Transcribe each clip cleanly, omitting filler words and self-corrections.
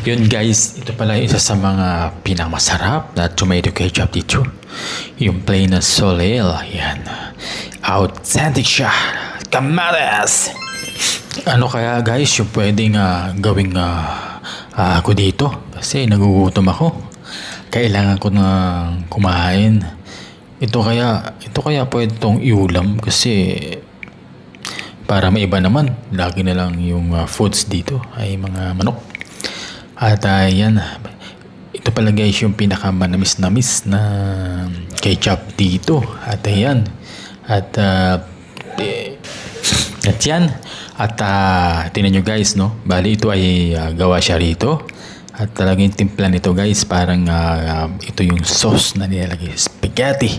Yun guys, ito pala isa sa mga pinakamasarap na tomato ketchup dito. Yung plain na Solel. Yan. Authentic siya. Kamares! Ano kaya guys yung pwedeng gawing ako dito? Kasi nagugutom ako. Kailangan ko na kumain. Ito kaya pwede tong iulam kasi para maiba naman. Lagi na lang yung foods dito ay mga manok. At yan, ito pala guys yung pinakamanamis-namis na ketchup dito. At yan, at yan, at tingnan nyo guys, no? Bali ito ay gawa siya rito. At talagang timpla nito guys, parang ito yung sauce na nilalagay spaghetti.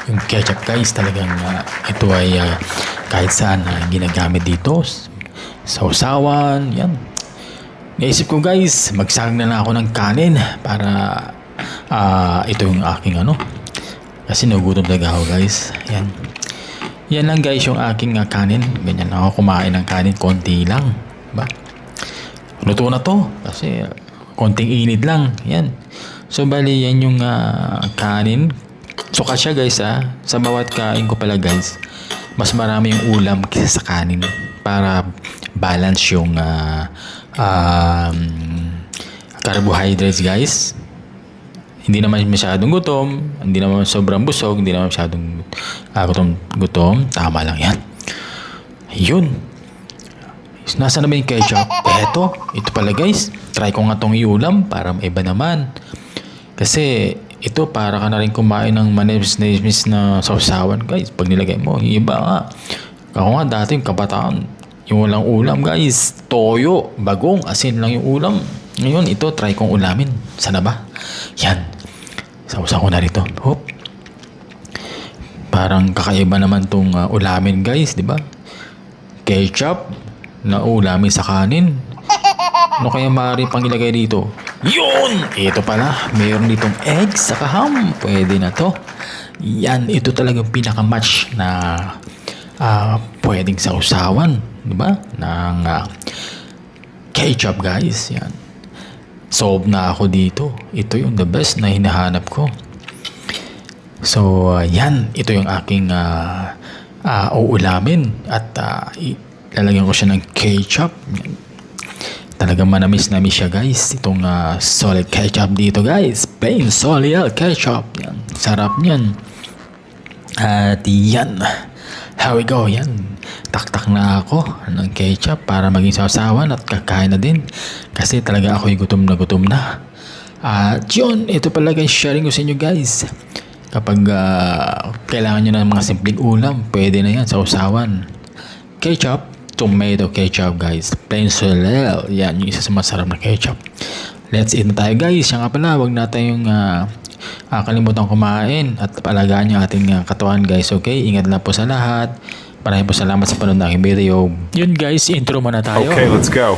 Yung ketchup guys, talagang ito ay kahit saan ginagamit dito. Sa usawan, yan. Naisip ko guys, magsang na lang ako ng kanin para ito yung aking kasi nagutom talaga ako guys. Yan. Yan lang guys yung aking kanin. Ganyan ako kumain ng kanin, konti lang. Diba? Luto na to kasi konting init lang. Yan. So bali yan yung kanin. So kasya guys sa bawat kain ko pala guys, mas marami yung ulam kaysa sa kanin para balance yung carbohydrates guys. Hindi naman masyadong gutom, hindi naman sobrang busog, hindi naman masyadong gutom. Tama lang yan. Yun. Nasaan na ba yung ketchup? Ito pala guys. Try ko nga tong iulam para maiba naman. Kasi ito para ka na rin kumain ng manipis na sausawan guys. Pag nilagay mo, iba nga. Ako nga dati yung kabataan, yung walang ulam guys, toyo, bagong, asin lang yung ulam. Ngayon ito, try kong ulamin. Sana ba? Yan. Sausaw ko na rito. Hop. Parang kakaiba naman tong ulamin guys, di ba? Ketchup na ulamin sa kanin. Ano kaya maaari pang ilagay dito? Yun! Ito pala, mayroon ditong eggs sa ham. Pwede na to. Yan, ito talagang pinaka-match na pwedeng sausawan, di ba? Ng ketchup guys. Yan. Solve na ako dito. Ito yung the best na hinahanap ko. So, yan. Ito yung aking uulamin. At lalagyan ko siya ng ketchup. Talagang manamis-namis siya guys. Itong solid ketchup dito guys. Plain solid ketchup. Yan. Sarap niyan. At yan. Here we go. Yan. Taktak na ako ng ketchup para maging sausawan at kakain na din. Kasi talaga ako'y gutom na gutom na. At yun. Ito pala guys. Sharing ko sa inyo guys. Kapag kailangan nyo ng mga simpleng ulam, pwede na yan sausawan. Ketchup. Tomato ketchup guys. Plain Solel. Yan yung isa sa masarap na ketchup. Let's eat na tayo guys. Yan nga pala. Huwag natin yung kalimutan kumain at palagaan yung ating katawan guys. Okay? Ingat lang po sa lahat. Maraming po salamat sa panonood ng aking video. Yun guys. Intro muna tayo. Okay, let's go.